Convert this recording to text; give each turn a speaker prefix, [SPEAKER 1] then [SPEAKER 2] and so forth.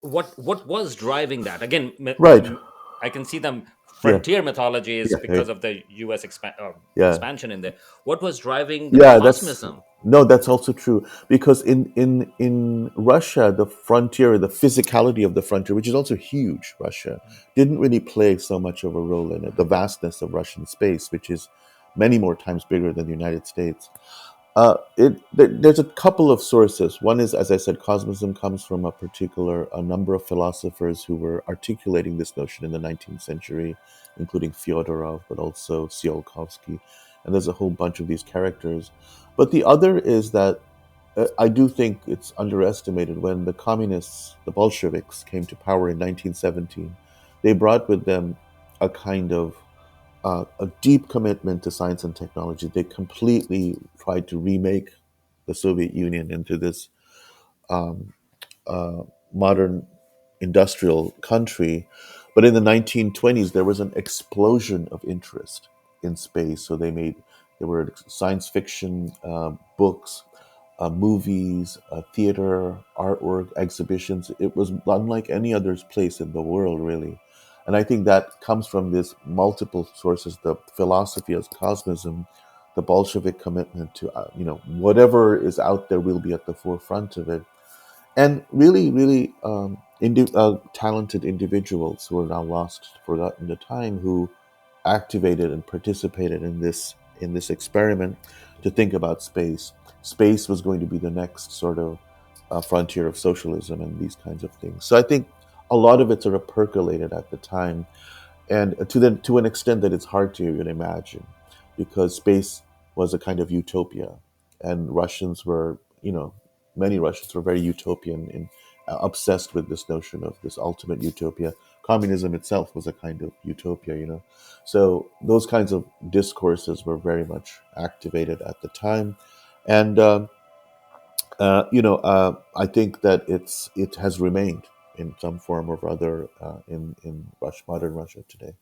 [SPEAKER 1] what was driving that? Again,
[SPEAKER 2] Right.
[SPEAKER 1] I can see them.
[SPEAKER 2] Yeah.
[SPEAKER 1] Frontier mythology is
[SPEAKER 2] Yeah. Yeah.
[SPEAKER 1] because of the U.S.
[SPEAKER 2] Yeah.
[SPEAKER 1] expansion in there. What was driving the
[SPEAKER 2] Yeah, that's
[SPEAKER 1] cosmism?
[SPEAKER 2] no, that's also true because in Russia, the frontier, the physicality of the frontier, which is also huge, Russia didn't really play so much of a role in it. The vastness of Russian space, which is many more times bigger than the United States. There's a couple of sources. One is, as I said, cosmism comes from a number of philosophers who were articulating this notion in the 19th century, including Fyodorov, but also Tsiolkovsky, and there's a whole bunch of these characters. But the other is that I do think it's underestimated when the communists, the Bolsheviks, came to power in 1917. They brought with them a kind of a deep commitment to science and technology. They completely tried to remake the Soviet Union into this um, modern industrial country. But in the 1920s, there was an explosion of interest in space. So there were science fiction books, movies, theater, artwork, exhibitions. It was unlike any other place in the world, really. And I think that comes from this multiple sources: the philosophy of cosmism, the Bolshevik commitment to, whatever is out there, we'll be at the forefront of it, and really, really talented individuals who are now lost, forgotten to time, who activated and participated in this experiment to think about space. Space was going to be the next sort of frontier of socialism and these kinds of things. So I think a lot of it sort of percolated at the time, and to an extent that it's hard to even imagine, because space was a kind of utopia, and Russians were, many Russians were very utopian and obsessed with this notion of this ultimate utopia. Communism itself was a kind of utopia. So those kinds of discourses were very much activated at the time, and I think that it has remained in some form or other in modern Russia today.